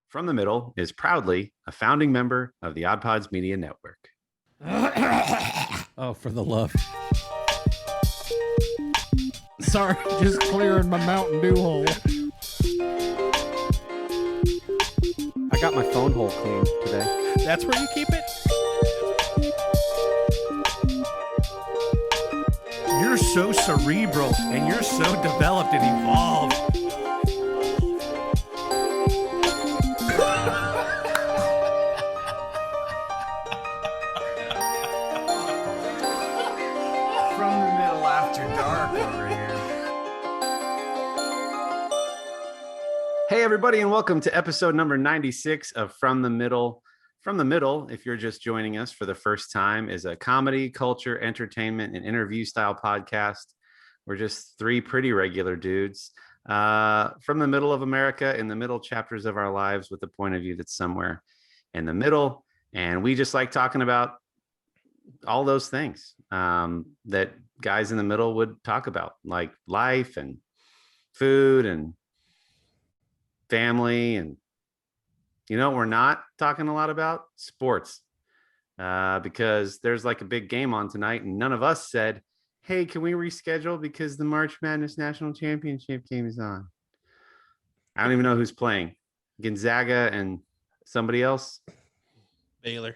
From the Middle is proudly a founding member of the Odd Pods Media Network. Oh, for the love. Sorry, just clearing my Mountain Dew hole. I got my phone hole cleaned today. That's where you keep it? You're so cerebral and you're so developed and evolved. From the Middle after dark over here. Hey, everybody, and welcome to episode number 96 of From the Middle. From the Middle, if you're just joining us for the first time, is a comedy, culture, entertainment, and interview style podcast. We're just three pretty regular dudes from the middle of America in the middle chapters of our lives with a point of view that's somewhere in the middle. And we just like talking about all those things that guys in the middle would talk about, like life and food and family. And you know, we're not talking a lot about sports because there's like a big game on tonight, and none of us said, hey, can we reschedule because the March Madness National Championship game is on. I don't even know who's playing. Gonzaga and somebody else. Baylor.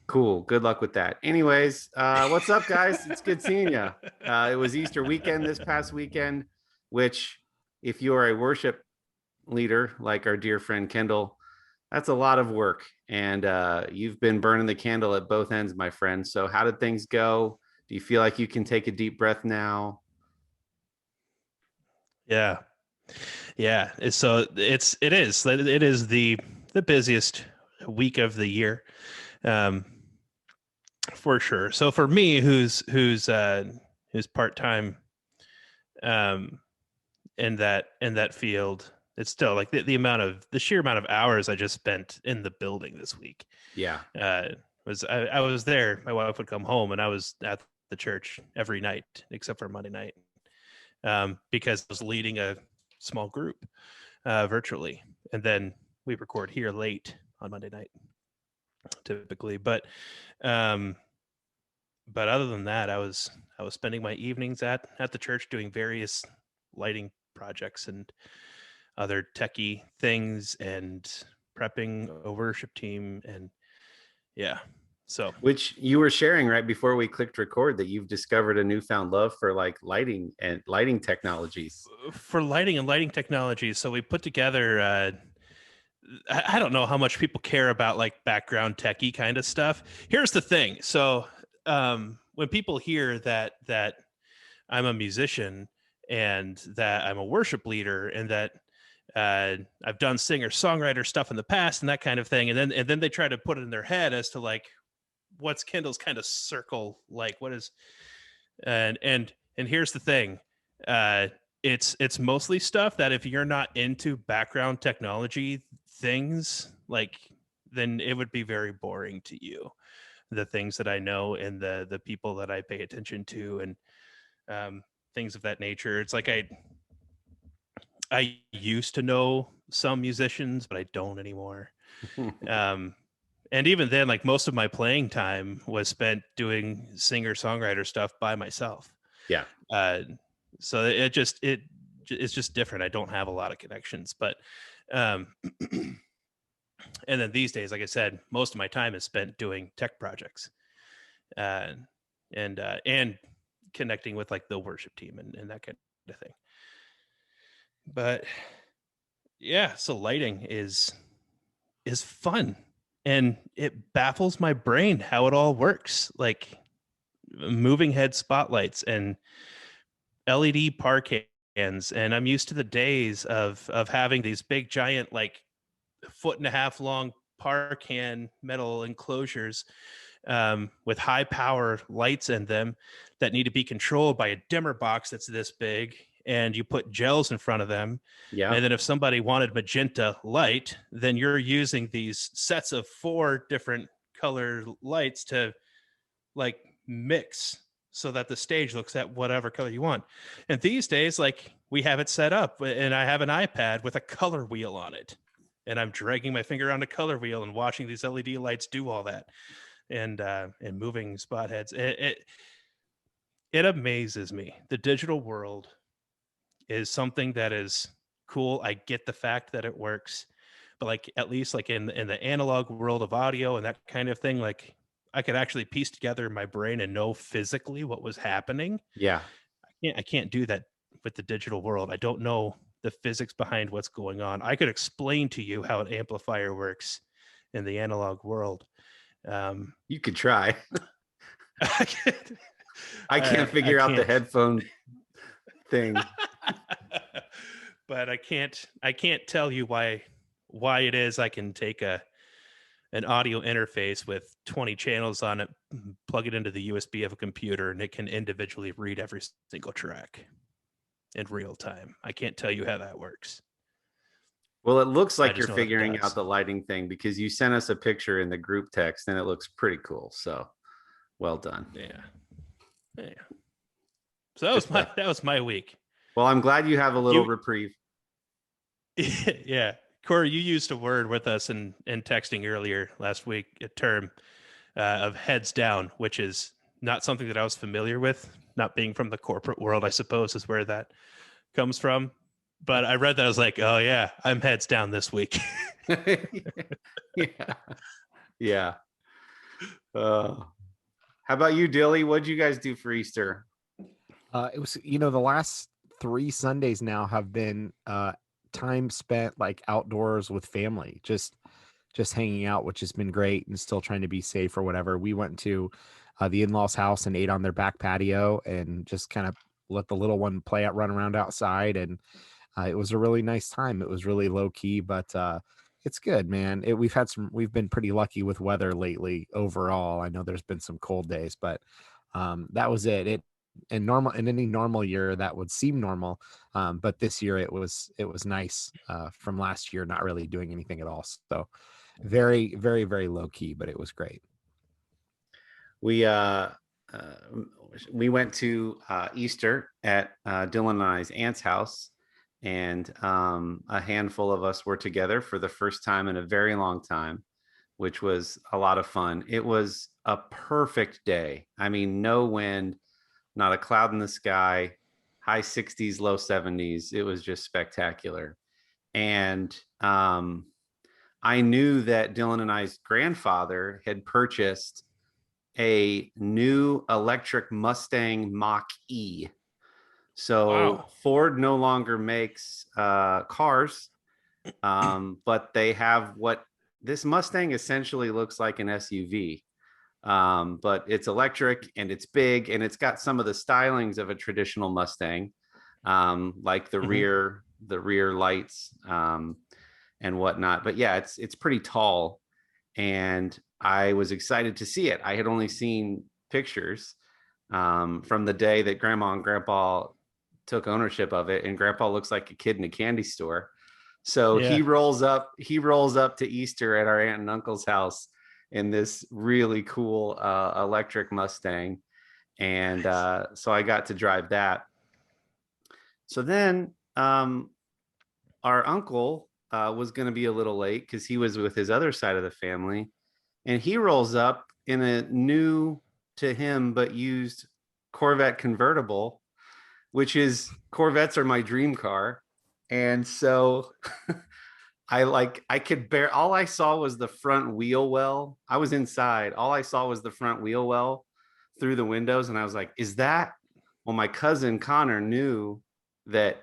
Cool. Good luck with that. Anyways, what's up, guys? It's good seeing you. It was Easter weekend this past weekend, which if you are a worship leader like our dear friend Kendall, that's a lot of work. And you've been burning the candle at both ends, my friend. So how did things go? Do you feel like you can take a deep breath now? Yeah. It is the busiest week of the year. For sure. So for me, who's part-time in that field, it's still like the sheer amount of hours I just spent in the building this week. Yeah. I was there. My wife would come home and I was at the church every night except for Monday night because I was leading a small group virtually, and then we record here late on Monday night typically. But other than that, I was spending my evenings at the church doing various lighting projects and other techie things and prepping a worship team. And yeah, so which you were sharing right before we clicked record that you've discovered a newfound love for like lighting and lighting technologies. So we put together I don't know how much people care about like background techie kind of stuff. Here's the thing. So when people hear that I'm a musician and that I'm a worship leader and that I've done singer-songwriter stuff in the past and that kind of thing, and then they try to put it in their head as to like what's Kendall's kind of circle like, what is and here's the thing. It's mostly stuff that if you're not into background technology things, like, then it would be very boring to you. The things that I know and the people that I pay attention to and things of that nature. It's like I used to know some musicians, but I don't anymore. And even then, like most of my playing time was spent doing singer-songwriter stuff by myself. Yeah. So it's just different. I don't have a lot of connections, but and then these days, like I said, most of my time is spent doing tech projects and connecting with like the worship team and that kind of thing. But yeah, so lighting is fun, and it baffles my brain how it all works, like moving head spotlights and LED par cans. And I'm used to the days of having these big giant like 1.5 foot long par can metal enclosures with high power lights in them that need to be controlled by a dimmer box that's this big, and you put gels in front of them. Yeah. And then if somebody wanted magenta light, then you're using these sets of 4 different color lights to like mix so that the stage looks at whatever color you want. And these days, like, we have it set up and I have an iPad with a color wheel on it. and I'm dragging my finger on a color wheel and watching these LED lights do all that, and moving spot heads. It amazes me. The digital world is something that is cool. I get the fact that it works, but like at least like in the analog world of audio and that kind of thing, like I could actually piece together in my brain and know physically what was happening. Yeah. I can't do that with the digital world. I don't know the physics behind what's going on. I could explain to you how an amplifier works in the analog world. You could try. I can't figure out the headphone thing. But I can't tell you why it is I can take an audio interface with 20 channels on it, plug it into the USB of a computer, and it can individually read every single track in real time. I can't tell you how that works. Well, it looks like you're just know that it figuring does. out the lighting thing because you sent us a picture in the group text and it looks pretty cool. So well done. Yeah. So that was my week. Well, I'm glad you have a little reprieve. Yeah. Corey, you used a word with us in texting earlier last week, a term of heads down, which is not something that I was familiar with, not being from the corporate world, I suppose, is where that comes from. But I read that, I was like, oh yeah, I'm heads down this week. Yeah. How about you, Dilly? What'd you guys do for Easter? It was, the last 3 Sundays now have been time spent like outdoors with family, just hanging out, which has been great, and still trying to be safe or whatever. We went to the in-laws house and ate on their back patio and just kind of let the little one run around outside. And it was a really nice time. It was really low key, but it's good, man. We've been pretty lucky with weather lately overall. I know there's been some cold days, but that was it. In any normal year that would seem normal, but this year it was nice from last year not really doing anything at all. So very, very, very low key, but it was great. We went to Easter at Dylan and I's aunt's house, and a handful of us were together for the first time in a very long time, which was a lot of fun. It was a perfect day. I mean, no wind, not a cloud in the sky, high 60s, low 70s. It was just spectacular. And I knew that Dylan and I's grandfather had purchased a new electric Mustang Mach-E. So wow. Ford no longer makes cars, but they have what this Mustang essentially looks like an SUV. But it's electric and it's big and it's got some of the stylings of a traditional Mustang, like the rear lights and whatnot. But yeah, it's pretty tall, and I was excited to see it. I had only seen pictures from the day that Grandma and Grandpa took ownership of it, and Grandpa looks like a kid in a candy store. So yeah. He rolls up to Easter at our aunt and uncle's house in this really cool electric Mustang. And so I got to drive that. So then our uncle was going to be a little late because he was with his other side of the family. And he rolls up in a new to him but used Corvette convertible, which is, Corvettes are my dream car. And so all I saw was the front wheel well. I was inside. All I saw was the front wheel well through the windows. And I was like, is that? Well, my cousin Connor knew that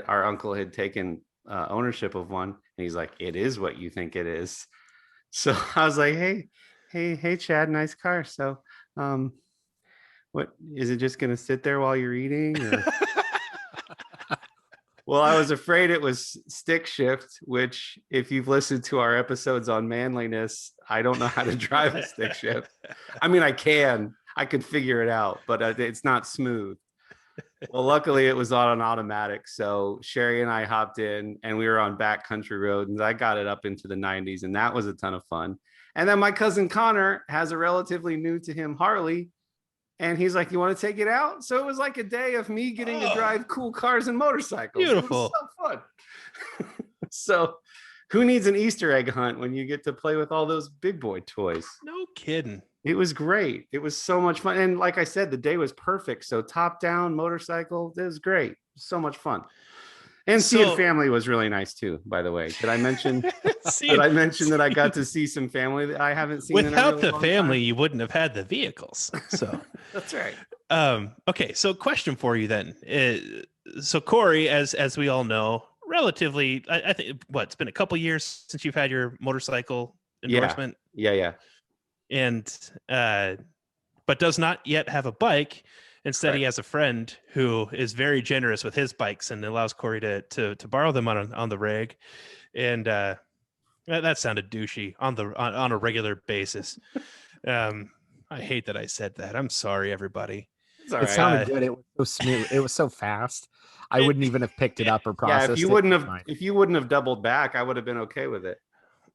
our uncle had taken ownership of one. And he's like, it is what you think it is. So I was like, hey, Chad, nice car. So what is it, just going to sit there while you're eating? Or? Well, I was afraid it was stick shift, which if you've listened to our episodes on manliness, I don't know how to drive a stick shift. I mean, I could figure it out, but it's not smooth. Well, luckily it was on an automatic. So Sherry and I hopped in and we were on back country road, and I got it up into the 90s, and that was a ton of fun. And then my cousin Connor has a relatively new to him Harley, and he's like, you want to take it out? So it was like a day of me getting to drive cool cars and motorcycles. Beautiful. It was so fun. So Who needs an Easter egg hunt when you get to play with all those big boy toys? No kidding. It was great. It was so much fun. And like I said, the day was perfect. So top down motorcycle, it was great. So much fun. And seeing family was really nice too, by the way. Did I mention that I got to see some family that I haven't seen? Without the family, you wouldn't have had the vehicles. So that's right. Okay, so question for you then. So Corey, as we all know, relatively, I think it's been a couple years since you've had your motorcycle endorsement. Yeah. And but does not yet have a bike. Instead, Correct. He has a friend who is very generous with his bikes and allows Corey to borrow them on the rig. And that sounded douchey on a regular basis. I hate that I said that. I'm sorry, everybody. It sounded good. It was so smooth. It was so fast. I wouldn't even have picked it up or processed. Yeah, if you wouldn't have doubled back, I would have been okay with it.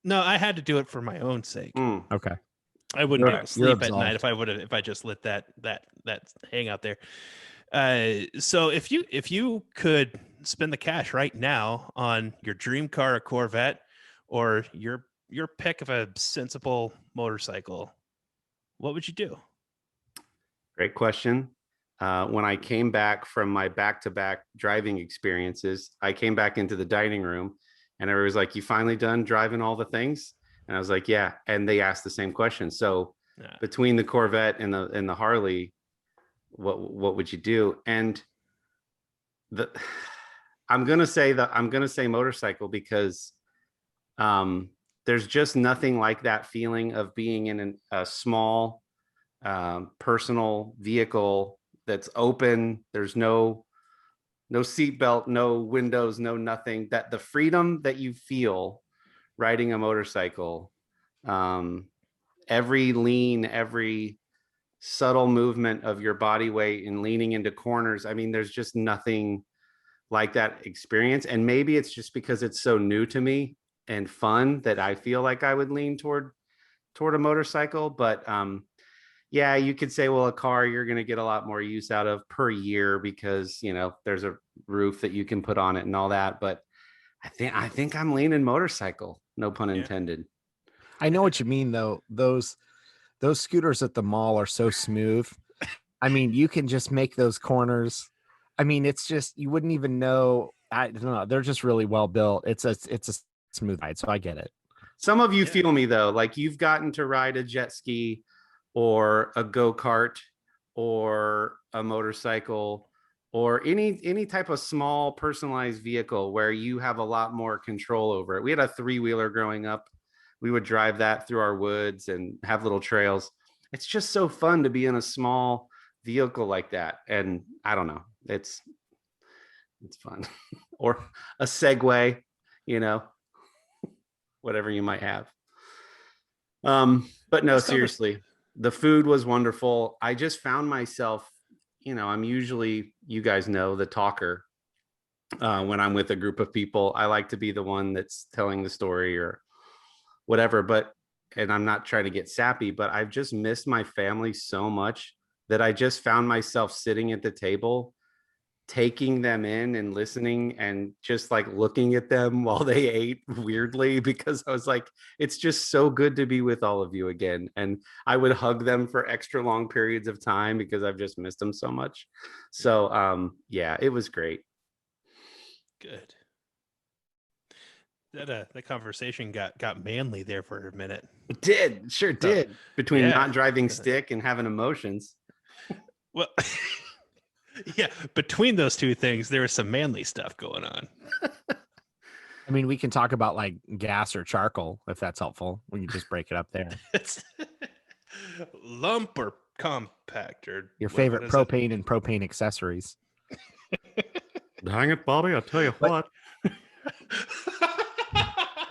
No, I had to do it for my own sake. Okay. I wouldn't be able to sleep at night if I just let that hang out there. So if you could spend the cash right now on your dream car, a Corvette, or your pick of a sensible motorcycle, what would you do? Great question. When I came back from my back-to-back driving experiences, I came back into the dining room and everybody was like, "You finally done driving all the things?" And I was like, "Yeah." And they asked the same question. So between the Corvette and the Harley, what would you do? And I'm gonna say motorcycle because there's just nothing like that feeling of being in a small personal vehicle that's open. There's no seatbelt, no windows, no nothing. That the freedom that you feel riding a motorcycle, every lean, every subtle movement of your body weight and leaning into corners. I mean, there's just nothing like that experience. And maybe it's just because it's so new to me and fun that I feel like I would lean toward a motorcycle. But yeah, you could say, well, a car you're going to get a lot more use out of per year because, there's a roof that you can put on it and all that. But I think I'm leaning motorcycle. No pun intended. I know what you mean, though. Those scooters at the mall are so smooth. I mean, you can just make those corners. I mean, it's just you wouldn't even know. I don't know. They're just really well built. It's a smooth ride, so I get it. Some of you feel me though, like you've gotten to ride a jet ski or a go-kart or a motorcycle or any type of small personalized vehicle where you have a lot more control over it. We had a 3-wheeler growing up. We would drive that through our woods and have little trails. It's just so fun to be in a small vehicle like that. And I don't know, it's fun. Or a Segway, whatever you might have. But no, seriously, the food was wonderful. I just found myself, I'm usually, you guys know, the talker. When I'm with a group of people, I like to be the one that's telling the story or whatever, and I'm not trying to get sappy, but I've just missed my family so much that I just found myself sitting at the table, taking them in and listening and just like looking at them while they ate weirdly, because I was like, it's just so good to be with all of you again. And I would hug them for extra long periods of time because I've just missed them so much. So yeah, it was great. Good. That conversation got manly there for a minute. It did. Sure did. Between not driving stick and having emotions. Well, yeah, between those two things, there was some manly stuff going on. I mean, we can talk about like gas or charcoal if that's helpful. We can just break it up there. It's lump or compact or your favorite propane and propane accessories. Dang it, Bobby! I tell you what.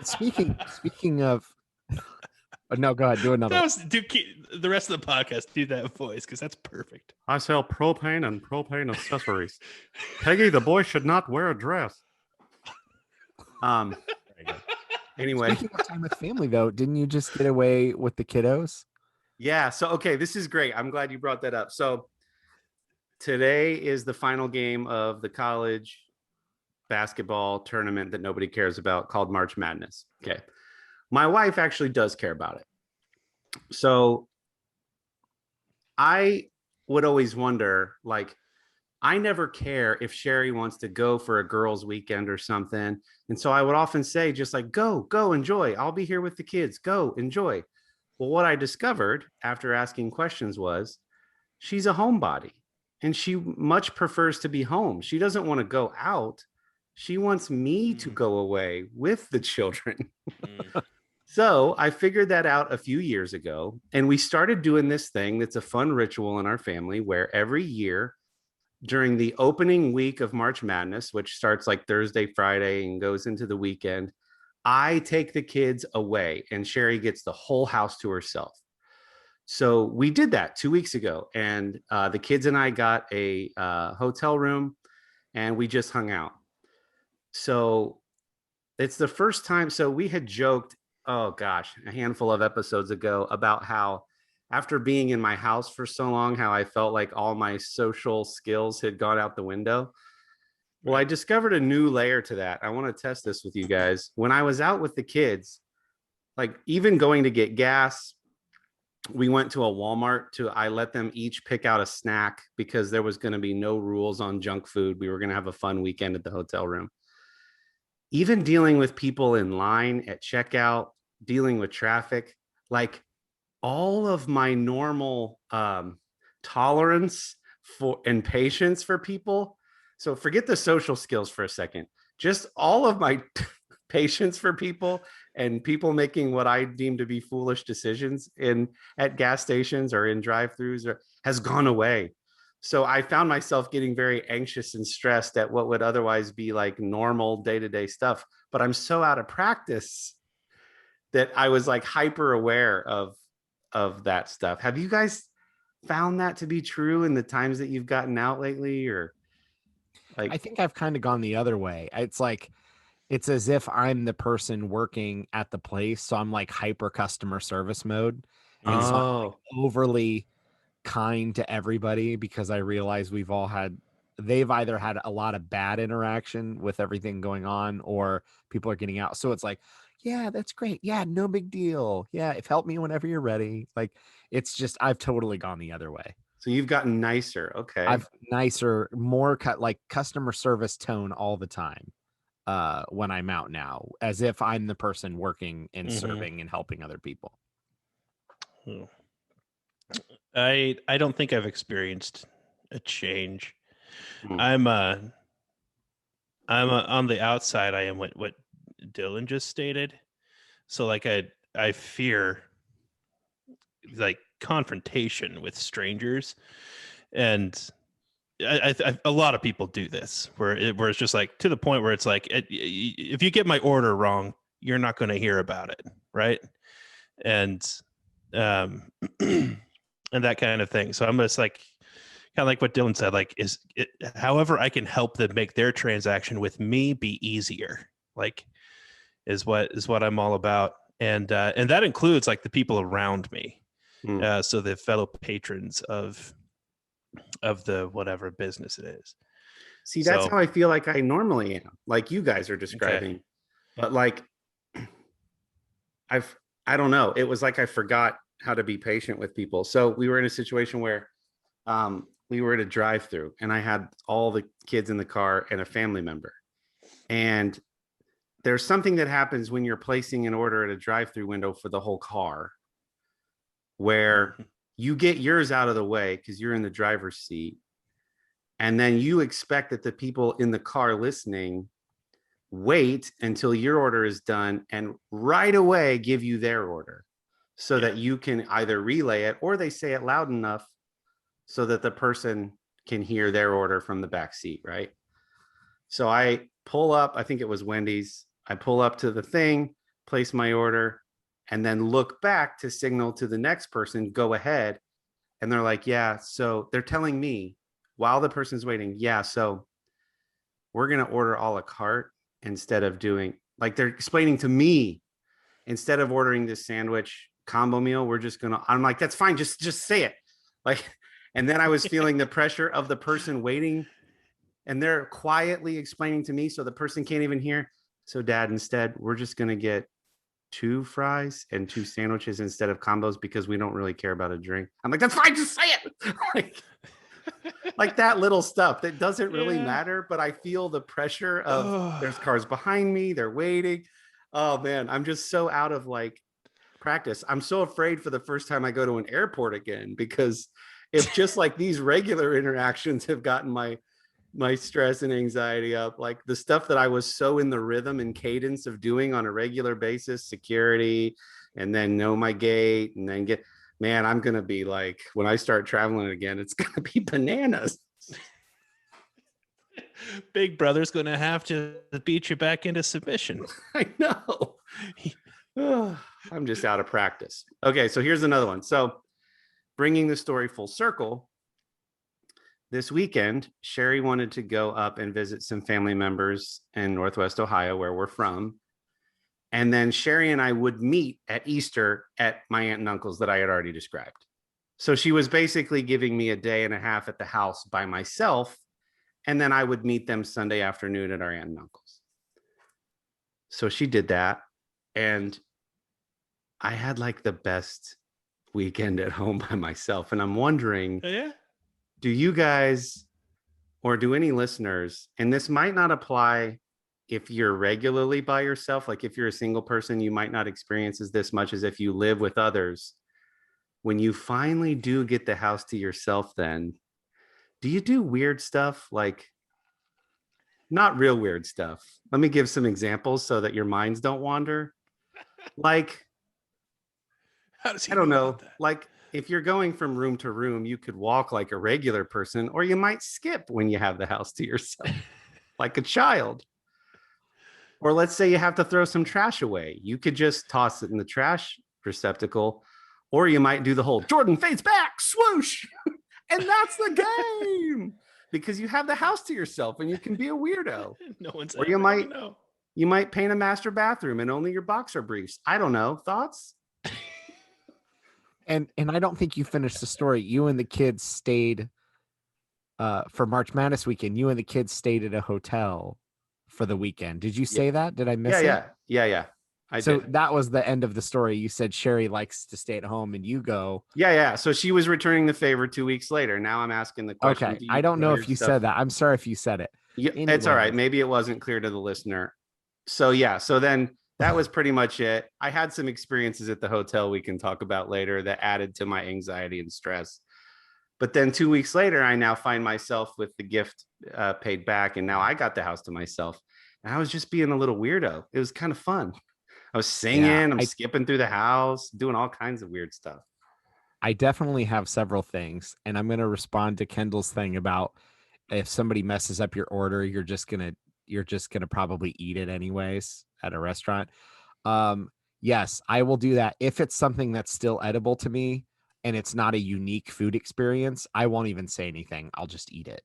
Speaking of, no, go ahead, do another. The rest of the podcast, do that voice because that's perfect. I sell propane and propane accessories. Peggy, the boy should not wear a dress. Anyway, speaking of time with family, though, didn't you just get away with the kiddos? Yeah. So okay, this is great. I'm glad you brought that up. So today is the final game of the college basketball tournament that nobody cares about called March Madness. Okay. My wife actually does care about it. So I would always wonder, like, I never care if Sherry wants to go for a girls' weekend or something. And so I would often say, just like, go, enjoy. I'll be here with the kids. Go, enjoy. Well, what I discovered after asking questions was she's a homebody and she much prefers to be home. She doesn't want to go out. She wants me to go away with the children. So I figured that out a few years ago, and we started doing this thing that's a fun ritual in our family where every year during the opening week of March Madness, which starts like Thursday, Friday, and goes into the weekend, I take the kids away and Sherry gets the whole house to herself. So we did that 2 weeks ago, and the kids and I got a hotel room and we just hung out. So it's the first time. So we had joked, oh gosh, a handful of episodes ago about how after being in my house for so long, how I felt like all my social skills had gone out the window. Well, I discovered a new layer to that. I want to test this with you guys. When I was out with the kids, like even going to get gas, we went to a Walmart I let them each pick out a snack because there was going to be no rules on junk food. We were going to have a fun weekend at the hotel room. Even dealing with people in line at checkout, dealing with traffic, like all of my normal tolerance for and patience for people. So forget the social skills for a second. Just all of my patience for people and people making what I deem to be foolish decisions at gas stations or in drive-throughs has gone away. So I found myself getting very anxious and stressed at what would otherwise be like normal day-to-day stuff. But I'm so out of practice that I was like hyper aware of that stuff. Have you guys found that to be true in the times that you've gotten out lately? Or like, I think I've kind of gone the other way. It's as if I'm the person working at the place, so I'm like hyper customer service mode, and so I'm like overly kind to everybody because I realize they've either had a lot of bad interaction with everything going on, or people are getting out. So it's like, yeah, that's great. Yeah, no big deal. Yeah, if help me whenever you're ready. Like, it's just, I've totally gone the other way. So you've gotten nicer. Okay. I've nicer, more like customer service tone all the time when I'm out now, as if I'm the person working and serving and helping other people. I don't think I've experienced a change. I'm on the outside. I am what Dylan just stated. So like I fear like confrontation with strangers, and I a lot of people do this where it's just like to the point where it's like if you get my order wrong, you're not going to hear about it, right? And and that kind of thing. So I'm just like kind of like what Dylan said, like however I can help them make their transaction with me be easier, like is what I'm all about. And that includes like the people around me. So the fellow patrons of the whatever business it is. See, that's how I feel like I normally am, like you guys are describing. Okay. But like I don't know. It was like I forgot how to be patient with people. So we were in a situation where we were at a drive-through and I had all the kids in the car and a family member. And there's something that happens when you're placing an order at a drive-through window for the whole car where you get yours out of the way because you're in the driver's seat. And then you expect that the people in the car listening wait until your order is done and right away give you their order so that you can either relay it or they say it loud enough so that the person can hear their order from the back seat, right? So I pull up, I think it was Wendy's. I pull up to the thing, place my order, and then look back to signal to the next person, go ahead. And they're like, yeah, so they're telling me while the person's waiting, yeah, so we're going to order a la carte instead of doing, like they're explaining to me, instead of ordering this sandwich combo meal, we're just going to, I'm like, that's fine. Just say it. Like, and then I was feeling the pressure of the person waiting and they're quietly explaining to me so the person can't even hear. So Dad, instead, we're just going to get 2 fries and 2 sandwiches instead of combos because we don't really care about a drink. I'm like, that's fine, just say it. like that little stuff that doesn't really matter, but I feel the pressure of there's cars behind me, they're waiting. Oh man, I'm just so out of like practice. I'm so afraid for the first time I go to an airport again, because if just like these regular interactions have gotten my stress and anxiety up, like the stuff that I was so in the rhythm and cadence of doing on a regular basis, security, and then know my gate, and then man, I'm going to be like, when I start traveling again, it's going to be bananas. Big Brother's going to have to beat you back into submission. I know. I'm just out of practice. Okay, so here's another one. So bringing the story full circle, this weekend, Sherry wanted to go up and visit some family members in Northwest Ohio, where we're from. And then Sherry and I would meet at Easter at my aunt and uncle's that I had already described. So she was basically giving me a day and a half at the house by myself. And then I would meet them Sunday afternoon at our aunt and uncle's. So she did that. And I had like the best weekend at home by myself. And I'm wondering, do you guys, or do any listeners, and this might not apply if you're regularly by yourself, like if you're a single person, you might not experience this much as if you live with others. When you finally do get the house to yourself, then do you do weird stuff? Like, not real weird stuff. Let me give some examples so that your minds don't wander. Like, How does he I don't know, about that? like if you're going from room to room, you could walk like a regular person, or you might skip when you have the house to yourself, like a child. Or let's say you have to throw some trash away. You could just toss it in the trash receptacle, or you might do the whole Jordan fades back, swoosh. And that's the game, because you have the house to yourself and you can be a weirdo. No one's Or ever you gonna might know. you might paint a master bathroom and only your boxer briefs. I don't know. Thoughts? And I don't think you finished the story. You and the kids stayed for March Madness weekend. You and the kids stayed at a hotel for the weekend. Did you say that? Did I miss it? Yeah. I So did. that was the end of the story. You said Sherry likes to stay at home, and you go. Yeah. So she was returning the favor 2 weeks later. Now I'm asking the question. Okay, do I don't know throw if you your said stuff- that. I'm sorry if you said it. Yeah, it's all right. Anyways. Maybe it wasn't clear to the listener. So yeah. So then that was pretty much it. I had some experiences at the hotel we can talk about later that added to my anxiety and stress. But then 2 weeks later, I now find myself with the gift paid back, and now I got the house to myself. And I was just being a little weirdo. It was kind of fun. I was singing, I'm skipping through the house, doing all kinds of weird stuff. I definitely have several things, and I'm going to respond to Kendall's thing about if somebody messes up your order, you're just gonna probably eat it anyways at a restaurant. Yes, I will do that if it's something that's still edible to me and it's not a unique food experience. I won't even say anything. I'll just eat it.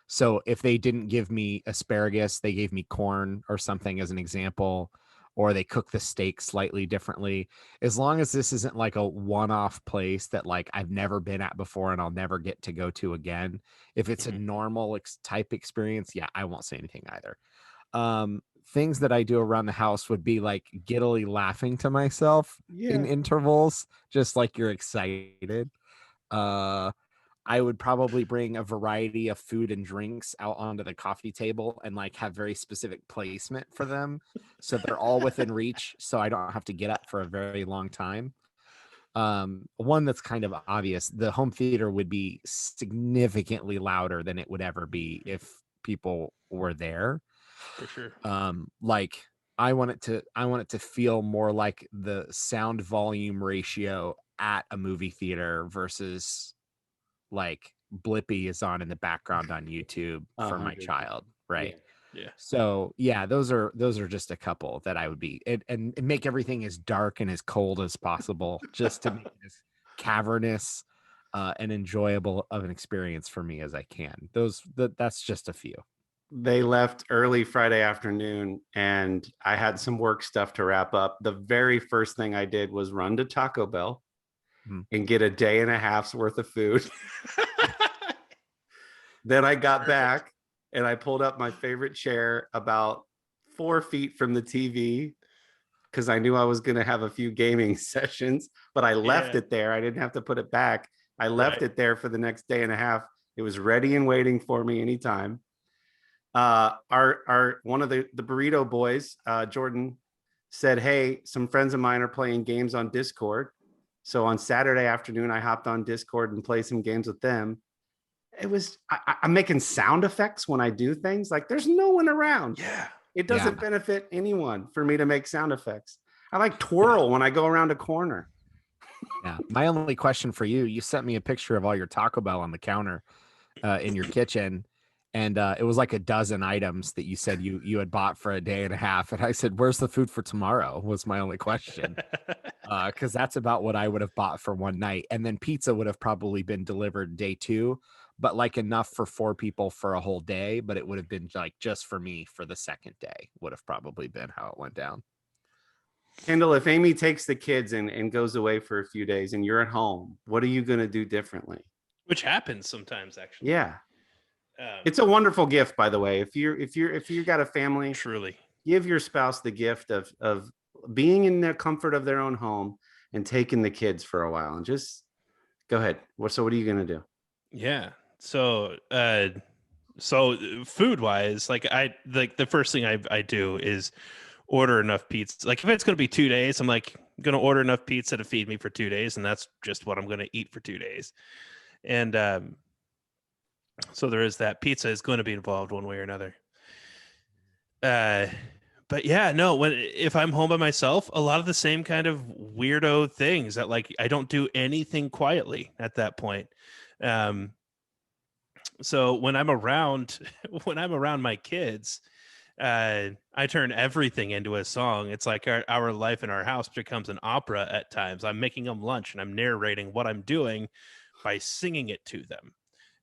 So if they didn't give me asparagus, they gave me corn or something as an example, or they cook the steak slightly differently. As long as this isn't like a one-off place that like I've never been at before and I'll never get to go to again. If it's a normal type experience, yeah, I won't say anything either. Things that I do around the house would be like giddily laughing to myself in intervals, just like you're excited. I would probably bring a variety of food and drinks out onto the coffee table and like have very specific placement for them. So they're all within reach. So I don't have to get up for a very long time. One that's kind of obvious, the home theater would be significantly louder than it would ever be if people were there. For sure. Like I want it to feel more like the sound volume ratio at a movie theater versus like Blippi is on in the background on YouTube for my child, right? Yeah. So yeah, those are just a couple that I would be and make everything as dark and as cold as possible, just to make it as cavernous and enjoyable of an experience for me as I can. That's just a few. They left early Friday afternoon, and I had some work stuff to wrap up. The very first thing I did was run to Taco Bell and get a day and a half's worth of food. Then I got back and I pulled up my favorite chair about 4 feet from the TV because I knew I was going to have a few gaming sessions, but I left Yeah. it there. I didn't have to put it back. I left Right. it there for the next day and a half. It was ready and waiting for me anytime. Our one of the burrito boys, Jordan, said, "Hey, some friends of mine are playing games on Discord." So on Saturday afternoon, I hopped on Discord and played some games with them. It was I'm making sound effects when I do things. Like there's no one around. Yeah. It doesn't benefit anyone for me to make sound effects. I like twirl when I go around a corner. Yeah. My only question for you, you sent me a picture of all your Taco Bell on the counter in your kitchen. And it was like a dozen items that you said you had bought for a day and a half. And I said, where's the food for tomorrow? Was my only question. Because that's about what I would have bought for one night. And then pizza would have probably been delivered day 2, but like enough for 4 people for a whole day. But it would have been like just for me for the second day would have probably been how it went down. Kendall, if Amy takes the kids and goes away for a few days and you're at home, what are you going to do differently? Which happens sometimes, actually. Yeah. It's a wonderful gift, by the way. If you got a family, truly give your spouse the gift of being in the comfort of their own home and taking the kids for a while. And just go ahead. What are you gonna do? Yeah. So food wise, like the first thing I do is order enough pizza. Like if it's gonna be 2 days, I'm like gonna order enough pizza to feed me for 2 days, and that's just what I'm gonna eat for 2 days. And so there is that. Pizza is going to be involved one way or another. But yeah, no, if I'm home by myself, a lot of the same kind of weirdo things that like I don't do anything quietly at that point. So when I'm around my kids, I turn everything into a song. It's like our life in our house becomes an opera at times. I'm making them lunch and I'm narrating what I'm doing by singing it to them.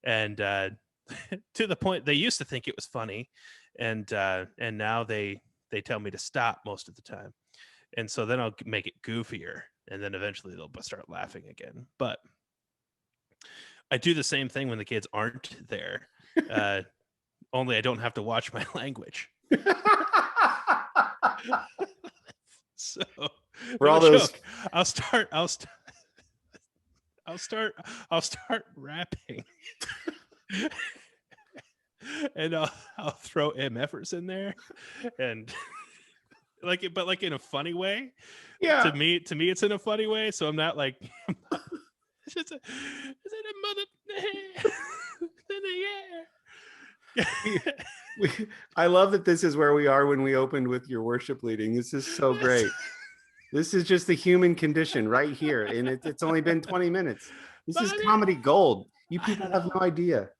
And to the point they used to think it was funny, and now they tell me to stop most of the time, and so then I'll make it goofier, and then eventually they'll start laughing again. But I do the same thing when the kids aren't there, only I don't have to watch my language. So For all those, I'll start rapping. And I'll throw MFers in there, and but like in a funny way. yeah. To me, it's in a funny way. So I'm not like, is it a mother in the air? I love that this is where we are when we opened with your worship leading. This is so great. This is just the human condition right here, and it's only been 20 minutes. This is comedy gold. You people have no idea.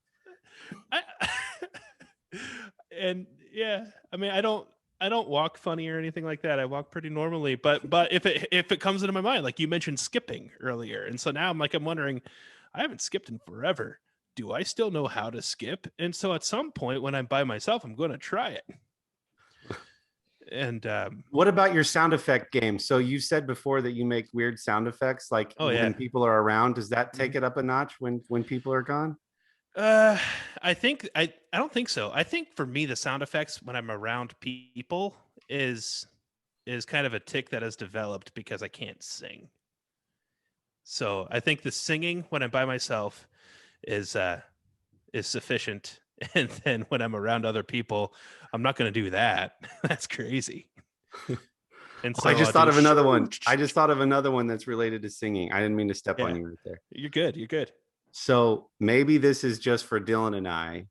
And yeah, I mean, I don't walk funny or anything like that. I walk pretty normally, but if it comes into my mind, like you mentioned skipping earlier, and so now I'm wondering, I haven't skipped in forever. Do I still know how to skip? And so at some point when I'm by myself, I'm going to try it. And what about your sound effect game? So you said before that you make weird sound effects, like when people are around. Does that take it up a notch when people are gone? I think I don't think so. I think for me, the sound effects when I'm around people is kind of a tick that has developed because I can't sing. So I think the singing when I'm by myself is sufficient. And then when I'm around other people, I'm not going to do that. That's crazy. And so I just thought of another one. I just thought of another one that's related to singing. I didn't mean to step on you right there. You're good. You're good. So maybe this is just for Dylan and I,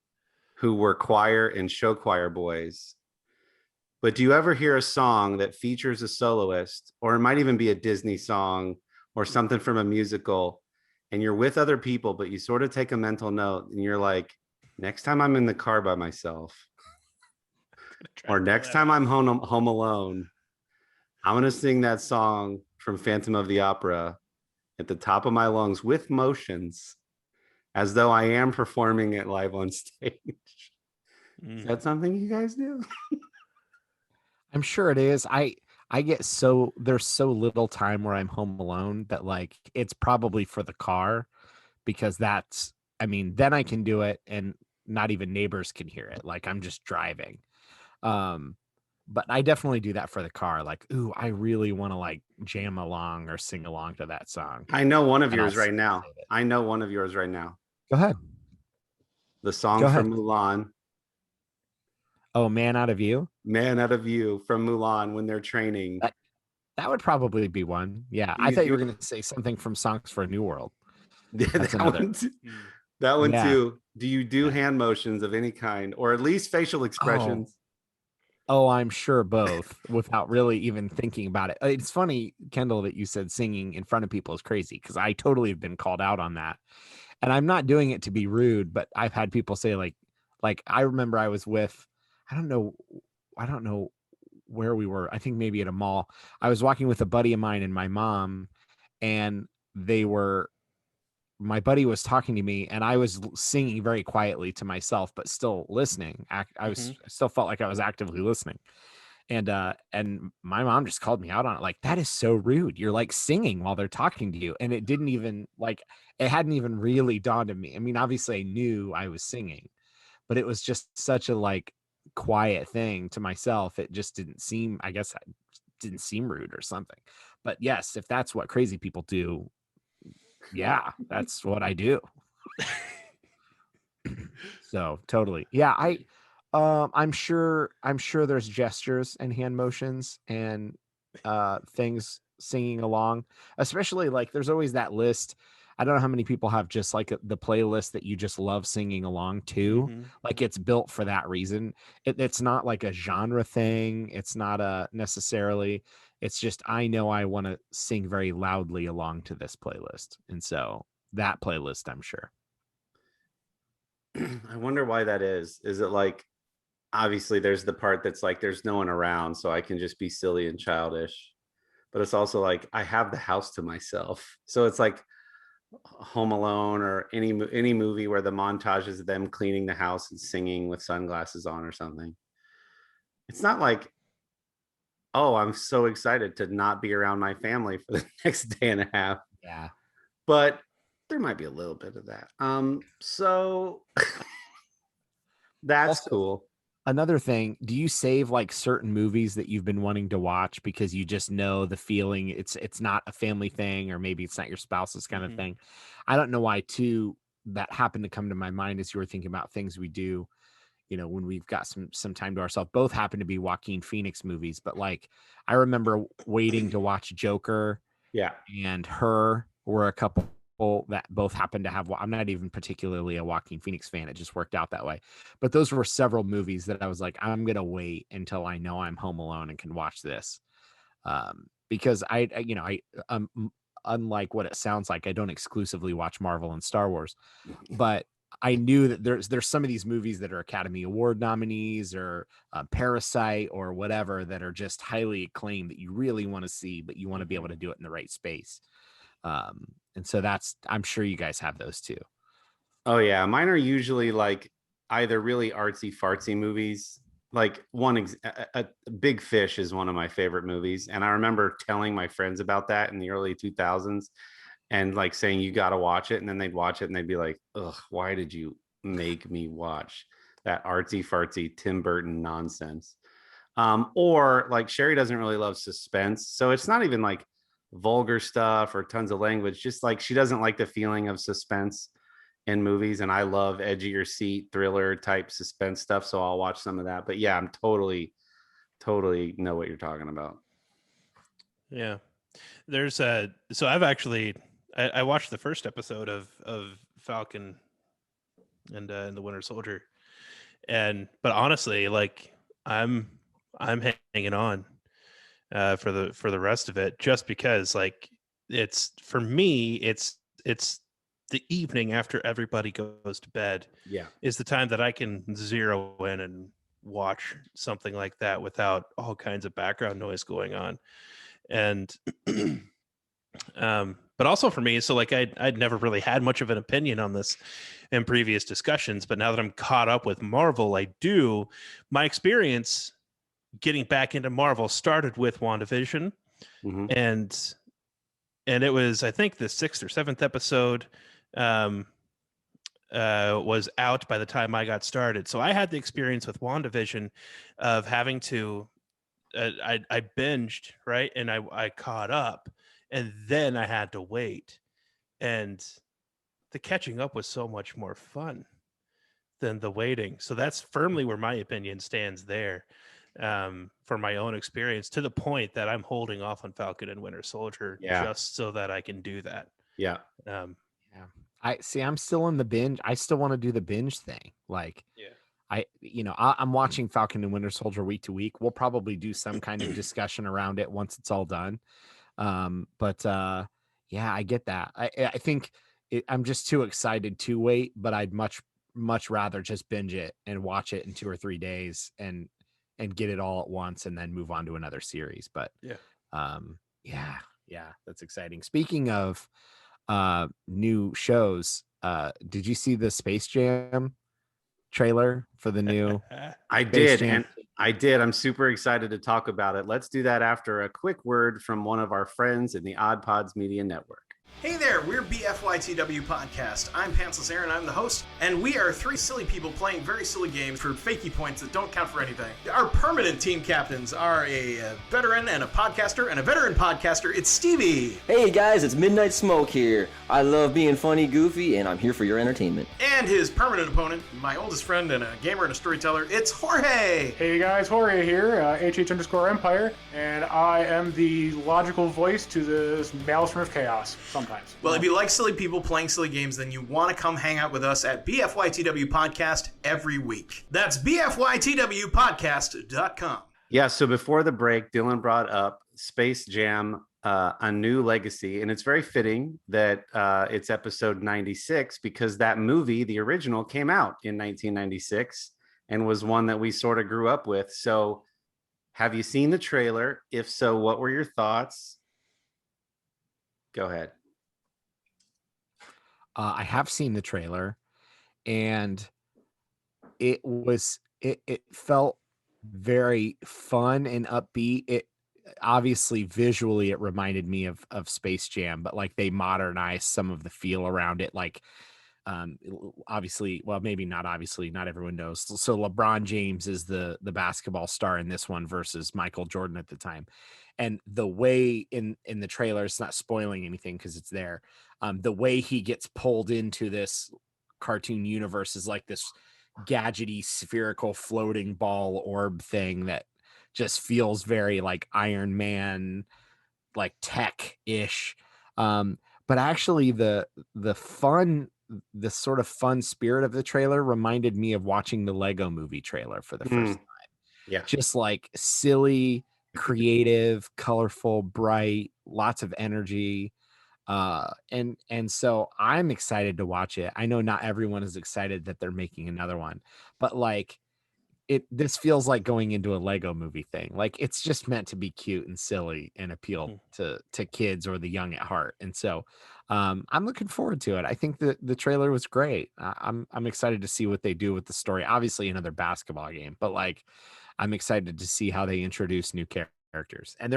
who were choir and show choir boys. But do you ever hear a song that features a soloist, or it might even be a Disney song or something from a musical, and you're with other people, but you sort of take a mental note and you're like, next time I'm in the car by myself, or next time I'm home alone, I'm going to sing that song from Phantom of the Opera at the top of my lungs with motions, as though I am performing it live on stage. Is that something you guys do? I'm sure it is. I get there's so little time where I'm home alone that like it's probably for the car, because then I can do it. And not even neighbors can hear it. Like I'm just driving. But I definitely do that for the car. Like, ooh, I really want to like jam along or sing along to that song. I know one of And I'll yours right save now. it. I know one of yours right now. Go ahead. The song Go from ahead. Mulan, Oh, Man Out of You. Man Out of You from Mulan when they're training. That would probably be one. Yeah. Do I you thought you were do going to say something from Songs for a New World. Yeah, That's that another. one too. Mm. That one Yeah. too. Do you do hand motions of any kind, or at least facial expressions? Oh, I'm sure both without really even thinking about it. It's funny, Kendall, that you said singing in front of people is crazy because I totally have been called out on that. And I'm not doing it to be rude, but I've had people say like I remember I was with, I don't know where we were. I think maybe at a mall. I was walking with a buddy of mine and my mom, and my buddy was talking to me and I was singing very quietly to myself, but still listening. I still felt like I was actively listening. And my mom just called me out on it. Like, that is so rude. You're like singing while they're talking to you. And it didn't even it hadn't even really dawned on me. I mean, obviously I knew I was singing, but it was just such a like quiet thing to myself. It just didn't seem, I guess, didn't seem rude or something. But yes, if that's what crazy people do, yeah, that's what I do. So totally. Yeah, I'm sure there's gestures and hand motions and things singing along, especially like there's always that list. I don't know how many people have just like the playlist that you just love singing along to. Mhm. Like it's built for that reason. It's not like a genre thing. It's not a necessarily. It's just I know I want to sing very loudly along to this playlist, and so that playlist, I'm sure. I wonder why that is. Is it like, obviously there's the part that's like there's no one around, so I can just be silly and childish. But it's also like I have the house to myself. So it's like Home Alone or any movie where the montage is them cleaning the house and singing with sunglasses on or something. It's not like, oh, I'm so excited to not be around my family for the next day and a half. Yeah. But there might be a little bit of that. So that's Also, cool. Another thing, do you save like certain movies that you've been wanting to watch because you just know the feeling it's not a family thing, or maybe it's not your spouse's kind of Mhm. thing? I don't know why too that happened to come to my mind as you were thinking about things we do, when we've got some time to ourselves. Both happen to be Joaquin Phoenix movies, but like I remember waiting to watch Joker Yeah. and Her were a couple that both happened to have. I'm not even particularly a Joaquin Phoenix fan. It just worked out that way. But those were several movies that I was like, I'm gonna wait until I know I'm home alone and can watch this, because unlike what it sounds like, I don't exclusively watch Marvel and Star Wars, but I knew that there's some of these movies that are Academy Award nominees or Parasite or whatever that are just highly acclaimed that you really want to see, but you want to be able to do it in the right space. And so I'm sure you guys have those too. Oh yeah, mine are usually like either really artsy fartsy movies. Like Big Fish is one of my favorite movies, and I remember telling my friends about that in the early 2000s, and like saying you got to watch it, and then they'd watch it and they'd be like, "Ugh, why did you make me watch that artsy fartsy Tim Burton nonsense?" Or like Sherry doesn't really love suspense, so it's not even like vulgar stuff or tons of language, just like she doesn't like the feeling of suspense in movies, and I love edge of your seat thriller type suspense stuff, so I'll watch some of that. But yeah, I'm totally know what you're talking about. Yeah. There's so I've actually I watched the first episode of Falcon and the Winter Soldier, but honestly, like I'm hanging on for the rest of it, just because like it's, for me, it's the evening after everybody goes to bed Yeah. is the time that I can zero in and watch something like that without all kinds of background noise going on. And but also for me, so like I'd never really had much of an opinion on this in previous discussions, but now that I'm caught up with Marvel, I do. My experience getting back into Marvel started with WandaVision, Mm-hmm. and it was, I think, the 6th or 7th episode. was out by the time I got started. So I had the experience with WandaVision of having to, I binged, right? And I caught up, and then I had to wait. And the catching up was so much more fun than the waiting. So that's firmly where my opinion stands there, for my own experience, to the point that I'm holding off on Falcon and Winter Soldier just so that I can do that. Yeah. Yeah. I see. I'm still in the binge. I still want to do the binge thing. Like, I'm watching Falcon and Winter Soldier week to week. We'll probably do some kind of discussion around it once it's all done. Yeah, I get that. I think I'm just too excited to wait, but I'd much rather just binge it and watch it in 2 or 3 days and get it all at once and then move on to another series. But yeah, that's exciting. Speaking of new shows, did you see the Space Jam trailer for the new I did, and I did. I'm super excited to talk about it. Let's do that after a quick word from one of our friends in the Odd Pods Media Network. Hey there, we're BFYTW Podcast. I'm Pantsless Aaron, I'm the host, and we are 3 silly people playing very silly games for fakey points that don't count for anything. Our permanent team captains are a veteran and a podcaster, and a veteran podcaster, it's Stevie. Hey guys, it's Midnight Smoke here. I love being funny, goofy, and I'm here for your entertainment. And his permanent opponent, my oldest friend and a gamer and a storyteller, it's Jorge. Hey guys, Jorge here, HH_Empire, and I am the logical voice to this Maelstrom of Chaos sometimes. Well, if you like silly people playing silly games, then you want to come hang out with us at BFYTW Podcast every week. That's BFYTWpodcast.com. Yeah, so before the break, Dylan brought up Space Jam, A New Legacy, and it's very fitting that it's episode 96 because that movie, the original, came out in 1996 and was one that we sort of grew up with. So have you seen the trailer? If so, what were your thoughts? Go ahead. I have seen the trailer, and it felt very fun and upbeat. It obviously visually it reminded me of Space Jam, but like they modernized some of the feel around it. Like obviously, well, maybe not obviously, not everyone knows. So LeBron James is the basketball star in this one versus Michael Jordan at the time. And the way in the trailer, it's not spoiling anything because it's there. The way he gets pulled into this cartoon universe is like this gadgety spherical floating ball orb thing that just feels very like Iron Man, like tech-ish. But actually the sort of fun spirit of the trailer reminded me of watching the Lego Movie trailer for the first time. Yeah. Just like silly, creative, colorful, bright, lots of energy. And so I'm excited to watch it. I know not everyone is excited that they're making another one, but like this feels like going into a Lego Movie thing. Like it's just meant to be cute and silly and appeal to kids or the young at heart. And so I'm looking forward to it. I think the trailer was great. I'm excited to see what they do with the story. Obviously another basketball game, but like I'm excited to see how they introduce new characters. And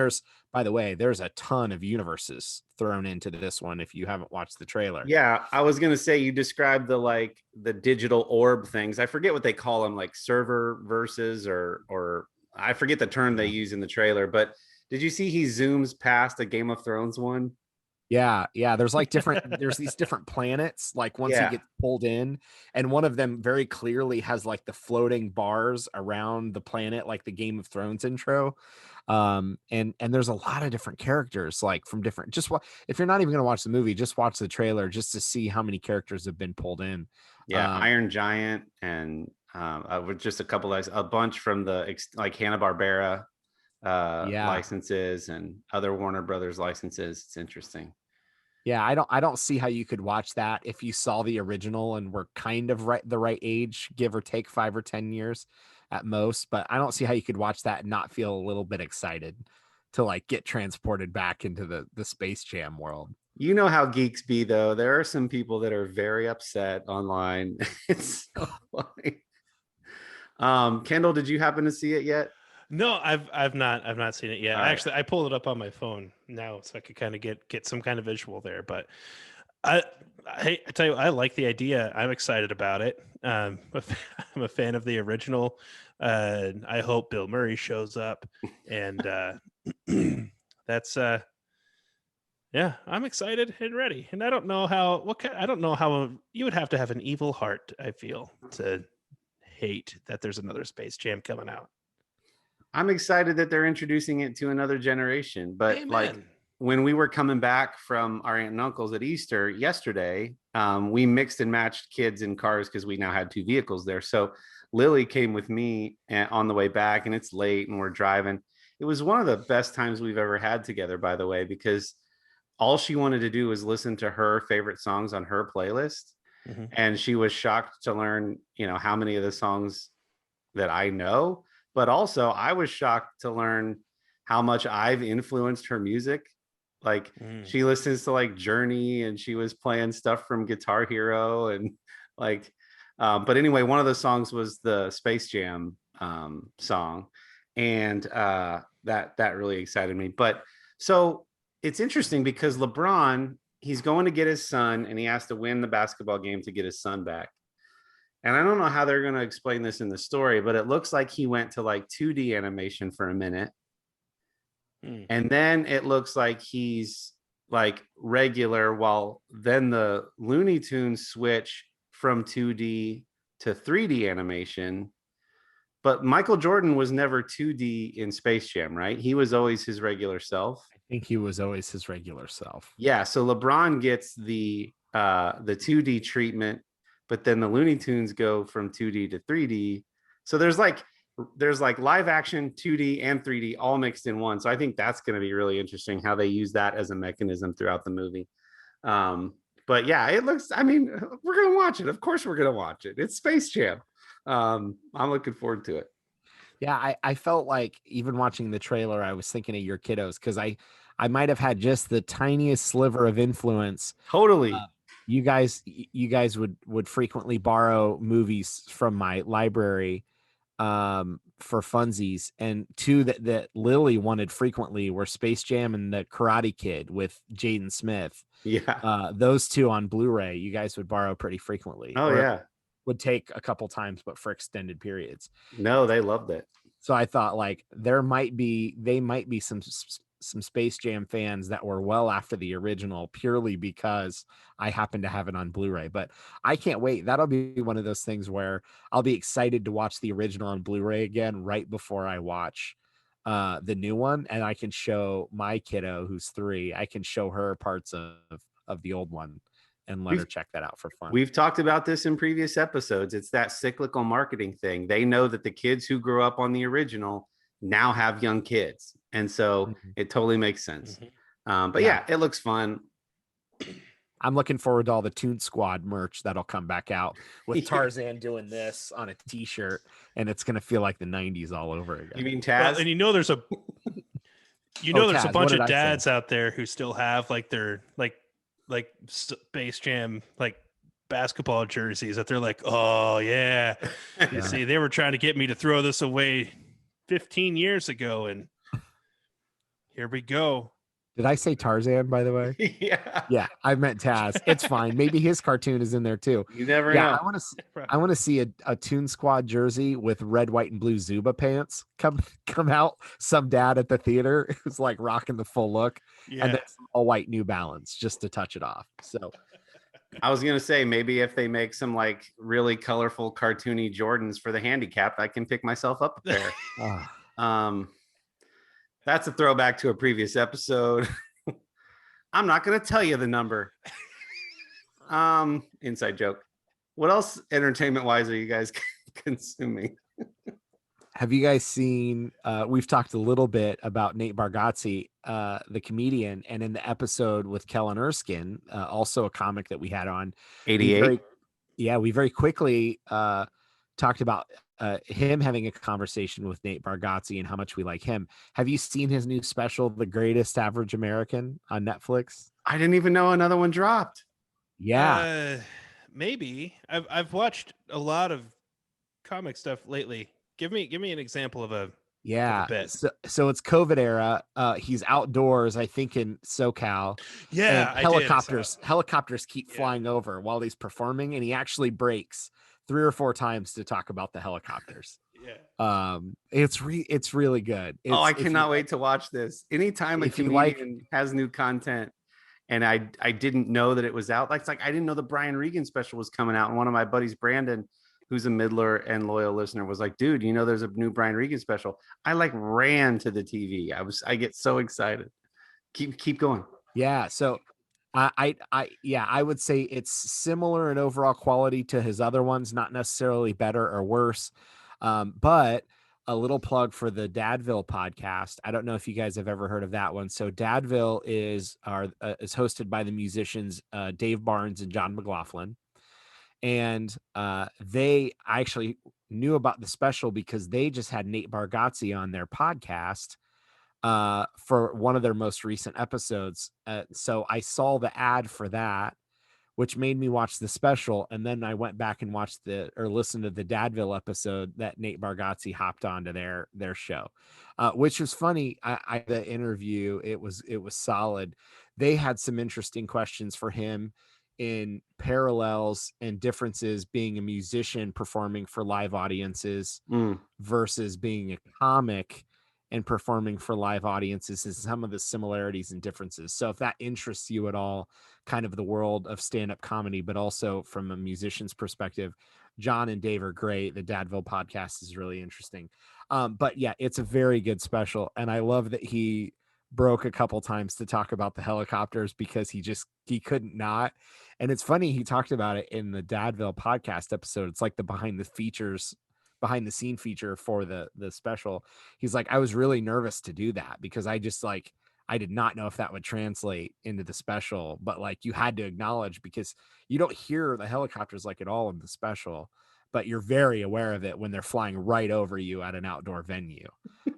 by the way, there's a ton of universes thrown into this one if you haven't watched the trailer. Yeah, I was gonna say you described the digital orb things. I forget what they call them, like server verses or I forget the term they use in the trailer. But did you see he zooms past a Game of Thrones one? Yeah. There's like there's these different planets. Like once he gets pulled in, and one of them very clearly has like the floating bars around the planet, like the Game of Thrones intro. And there's a lot of different characters, like from different. If you're not even going to watch the movie, just watch the trailer just to see how many characters have been pulled in. Yeah, Iron Giant and with just a bunch from the like Hanna-Barbera licenses and other Warner Brothers licenses. It's interesting. Yeah, I don't see how you could watch that if you saw the original and were kind of the right age, give or take 5 or 10 years at most. But I don't see how you could watch that and not feel a little bit excited to like get transported back into the Space Jam world. You know how geeks be, though. There are some people that are very upset online. It's so funny. Kendall, did you happen to see it yet? No, I've not seen it yet. All right. Actually, I pulled it up on my phone now so I could kind of get some kind of visual there. But I I tell you, I like the idea. I'm excited about it. I'm a fan of the original. I hope Bill Murray shows up, and that's yeah. I'm excited and ready. And I don't know how I don't know how you would have to have an evil heart. I feel to hate that there's another Space Jam coming out. I'm excited that they're introducing it to another generation, but like Amen. when we were coming back from our aunt and uncles at Easter yesterday, we mixed and matched kids in cars because we now had 2 vehicles there. So Lily came with me on the way back, and it's late and we're driving. It was one of the best times we've ever had together, by the way, because all she wanted to do was listen to her favorite songs on her playlist. Mhm. And she was shocked to learn, how many of the songs that I know, but also I was shocked to learn how much I've influenced her music. Like Mm. she listens to like Journey, and she was playing stuff from Guitar Hero, and like but anyway, one of the songs was the Space Jam song, and that really excited me. But so it's interesting because LeBron, he's going to get his son, and he has to win the basketball game to get his son back. And I don't know how they're going to explain this in the story, but it looks like he went to like 2D animation for a minute. Mm. And then it looks like he's like regular, while then the Looney Tunes switch from 2D to 3D animation. But Michael Jordan was never 2D in Space Jam, right? He was always his regular self. I think he was always his regular self. Yeah, so LeBron gets the 2D treatment, but then the Looney Tunes go from 2D to 3D. So there's like live action, 2D and 3D all mixed in one. So I think that's going to be really interesting how they use that as a mechanism throughout the movie. But yeah, it looks, I mean, we're going to watch it. Of course we're going to watch it. It's Space Jam. I'm looking forward to it. Yeah, I felt like even watching the trailer, I was thinking of your kiddos because I might have had just the tiniest sliver of influence. Totally. You guys would frequently borrow movies from my library for funsies, and 2 that Lily wanted frequently were Space Jam and the Karate Kid with Jaden Smith. Yeah. Those 2 on Blu-ray you guys would borrow pretty frequently. Oh yeah. Would take a couple times, but for extended periods. No, they loved it. So I thought like they might be some Space Jam fans that were well after the original purely because I happen to have it on Blu-ray. But I can't wait. That'll be one of those things where I'll be excited to watch the original on Blu-ray again right before I watch the new one, and I can show my kiddo who's 3. I can show her parts of the old one and let her check that out for fun. We've talked about this in previous episodes. It's that cyclical marketing thing. They know that the kids who grew up on the original now have young kids. And so it totally makes sense. But yeah, it looks fun. I'm looking forward to all the Toon Squad merch that'll come back out with Tarzan doing this on a t-shirt, and it's going to feel like the 90s all over again. You mean Well, Taz? and there's a there's Taz, a bunch what did of I say? dads out there who still have like their like Space Jam like basketball jerseys that they're like, oh yeah. You see, they were trying to get me to throw this away 15 years ago, and here we go. Did I say Tarzan, by the way? Yeah. Yeah, I meant Taz. It's fine. Maybe his cartoon is in there too. You never Yeah, know. I want to see a Toon Squad jersey with red, white, and blue Zuba pants come out. Some dad at the theater who's like rocking the full look, Yeah. and then some all white New Balance just to touch it off. So I was going to say, maybe if they make some like really colorful cartoony Jordans for the handicapped, I can pick myself up a pair. That's a throwback to a previous episode. I'm not going to tell you the number. Inside joke. What else entertainment wise are you guys consuming? have you guys seen we've talked a little bit about Nate Bargatze, the comedian, and in the episode with Kellen Erskine, also a comic that we had on 88. We very quickly talked about him having a conversation with Nate Bargatze and how much we like him. Have you seen his new special, The Greatest Average American, on Netflix? I didn't even know another one dropped. Yeah. Maybe. I've watched a lot of comic stuff lately. Give me an example of a Yeah. bit. So it's COVID era. He's outdoors, I think in SoCal. Yeah, And I did. I saw it. helicopters keep Yeah. flying over while he's performing, and he actually breaks 3 or 4 times to talk about the helicopters. Yeah. It's really good. Oh, I If you cannot like- wait to watch this. Anytime a if you like- comedian has new content and I didn't know that it was out. Like, it's like I didn't know the Brian Regan special was coming out. And one of my buddies, Brandon, who's a middler and loyal listener, was like, dude, you know, there's a new Brian Regan special. I like ran to the TV. I get so excited. Keep going. Yeah. So I would say it's similar in overall quality to his other ones, not necessarily better or worse. But a little plug for the Dadville podcast. I don't know if you guys have ever heard of that one. So Dadville is hosted by the musicians Dave Barnes and John McLaughlin. And I actually knew about the special because they just had Nate Bargatze on their podcast for one of their most recent episodes. So I saw the ad for that, which made me watch the special. And then I went back and listened to the Dadville episode that Nate Bargatze hopped onto their show, which was funny. The interview, it was solid. They had some interesting questions for him in parallels and differences being a musician performing for live audiences versus being a comic and performing for live audiences, and some of the similarities and differences. So if that interests you at all, kind of the world of stand-up comedy, but also from a musician's perspective, John and Dave are great. The Dadville podcast is really interesting. But yeah, it's a very good special. And I love that he broke a couple times to talk about the helicopters because he couldn't not. And it's funny, he talked about it in the Dadville podcast episode. It's like the behind the scene feature for the special. He's like, I was really nervous to do that because I did not know if that would translate into the special, but like you had to acknowledge, because you don't hear the helicopters like at all in the special, but you're very aware of it when they're flying right over you at an outdoor venue.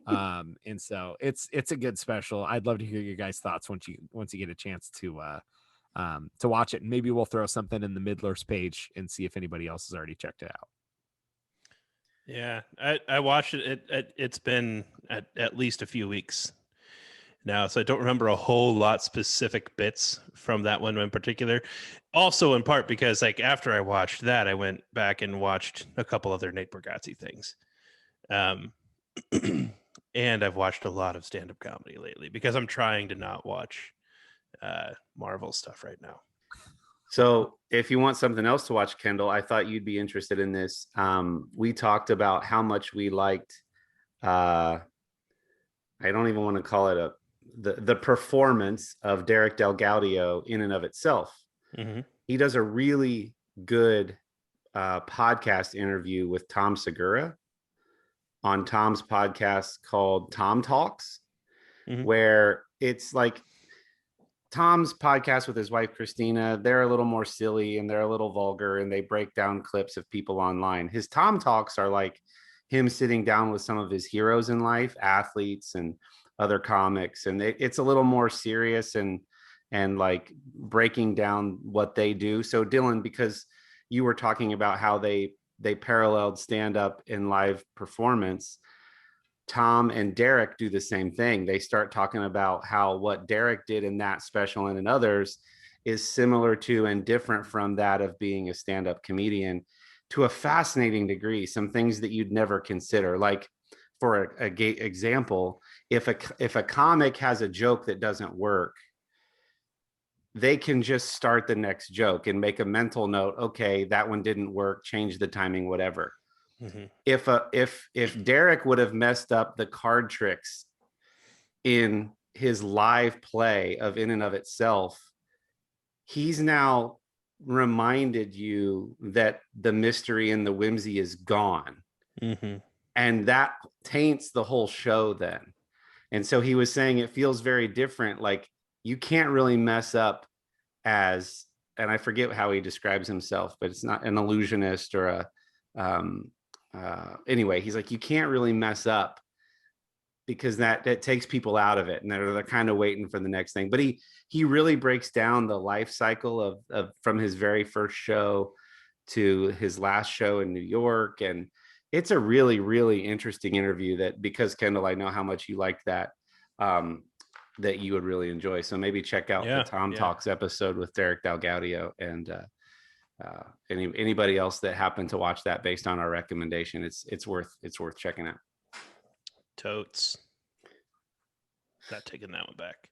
And so it's a good special. I'd love to hear your guys' thoughts once you get a chance to watch it. And maybe we'll throw something in the Middlers page and see if anybody else has already checked it out. Yeah, I watched it. It's been at least a few weeks now, so I don't remember a whole lot specific bits from that one in particular. Also, in part because like after I watched that, I went back and watched a couple other Nate Bargatze things, and I've watched a lot of stand-up comedy lately because I'm trying to not watch Marvel stuff right now. So if you want something else to watch, Kendall, I thought you'd be interested in this. We talked about how much we liked, I don't even want to call it the performance of Derek DelGaudio in and of itself. Mm-hmm. He does a really good podcast interview with Tom Segura on Tom's podcast called Tom Talks, where it's like Tom's podcast with his wife, Christina, they're a little more silly and they're a little vulgar and they break down clips of people online. His Tom Talks are like him sitting down with some of his heroes in life, athletes and other comics. And it's a little more serious and like breaking down what they do. So Dylan, because you were talking about how they paralleled stand-up and live performance, Tom and Derek do the same thing. They start talking about how what Derek did in that special and in others is similar to and different from that of being a stand-up comedian to a fascinating degree. Some things that you'd never consider, like for a example, if a comic has a joke that doesn't work, they can just start the next joke and make a mental note. Okay, that one didn't work. Change the timing, whatever. Mm-hmm. If Derek would have messed up the card tricks in his live play of in and of itself, he's now reminded you that the mystery and the whimsy is gone. Mm-hmm. And that taints the whole show then. And so he was saying it feels very different. Like you can't really mess up as, and I forget how he describes himself, but it's not an illusionist or a, anyway, he's like, you can't really mess up because that takes people out of it. And they're kind of waiting for the next thing. But he really breaks down the life cycle of from his very first show to his last show in New York. And it's a really, really interesting interview that, because Kendall, I know how much you liked that, that you would really enjoy. So maybe check out the Tom Talks episode with Derek Dalgaudio, and anybody else that happened to watch that based on our recommendation. It's worth checking out. Totes. Not taking that one back.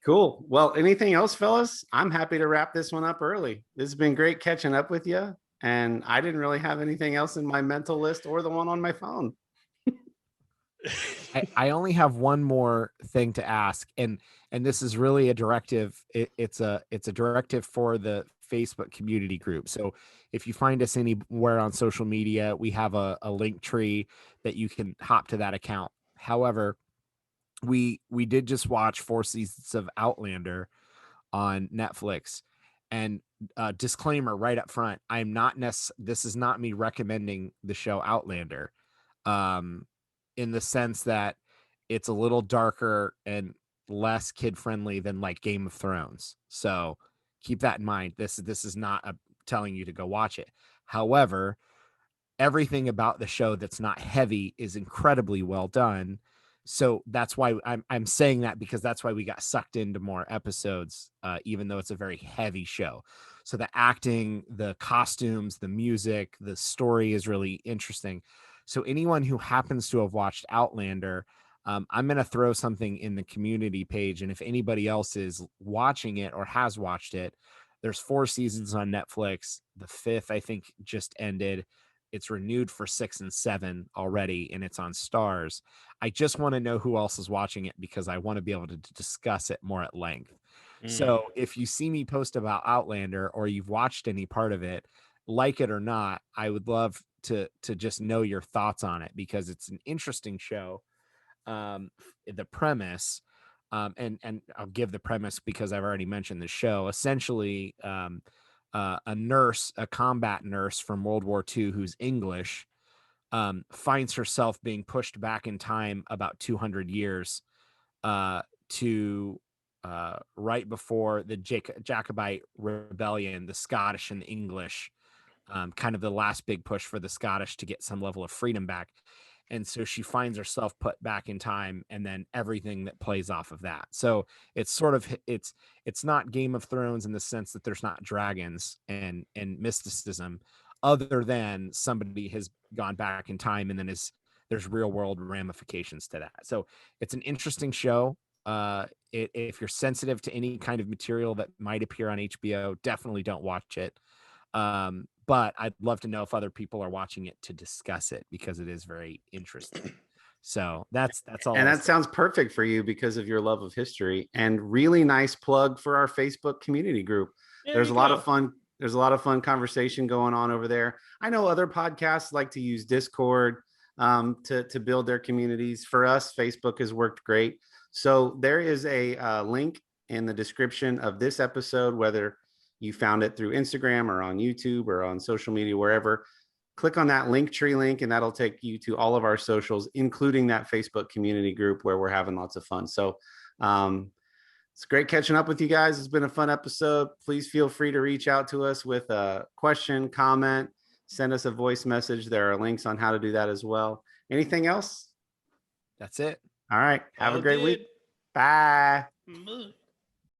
Cool. Well, anything else, fellas? I'm happy to wrap this one up early. This has been great catching up with you. And I didn't really have anything else in my mental list or the one on my phone. I only have one more thing to ask, and this is really a directive. It's a directive for the Facebook community group. So if you find us anywhere on social media, we have a link tree that you can hop to that account. However, we did just watch 4 seasons of Outlander on Netflix, and disclaimer right up front, I'm not this is not me recommending the show Outlander, in the sense that it's a little darker and less kid friendly than like Game of Thrones. So keep that in mind. This is not telling you to go watch it. However, everything about the show that's not heavy is incredibly well done. So that's why I'm saying that, because that's why we got sucked into more episodes, even though it's a very heavy show. So the acting, the costumes, the music, the story is really interesting. So anyone who happens to have watched Outlander, I'm going to throw something in the community page. And if anybody else is watching it or has watched it, there's 4 seasons on Netflix. The 5th, I think, just ended. It's renewed for 6 and 7 already, and it's on Stars. I just want to know who else is watching it, because I want to be able to discuss it more at length. So if you see me post about Outlander, or you've watched any part of it, like it or not, I would love to just know your thoughts on it, because it's an interesting show. The premise, and I'll give the premise because I've already mentioned the show. Essentially, a combat nurse from World War II who's English, finds herself being pushed back in time about 200 years to right before the Jacobite rebellion, the Scottish and the English, kind of the last big push for the Scottish to get some level of freedom back. And so she finds herself put back in time, and then everything that plays off of that. So it's sort of, it's not Game of Thrones in the sense that there's not dragons and mysticism, other than somebody has gone back in time, and then there's real world ramifications to that. So it's an interesting show. If you're sensitive to any kind of material that might appear on HBO, definitely don't watch it. But I'd love to know if other people are watching it to discuss it, because it is very interesting. So that's all. And that sounds perfect for you because of your love of history. And really nice plug for our Facebook community group. There's a lot of fun. There's a lot of fun conversation going on over there. I know other podcasts like to use Discord to build their communities. For us, Facebook has worked great. So there is a link in the description of this episode, whether you found it through Instagram or on YouTube or on social media, wherever. Click on that Linktree link, and that'll take you to all of our socials, including that Facebook community group where we're having lots of fun. So it's great catching up with you guys. It's been a fun episode. Please feel free to reach out to us with a question, comment, send us a voice message. There are links on how to do that as well. Anything else? That's it. All right. Have a great week. Bye. Bye.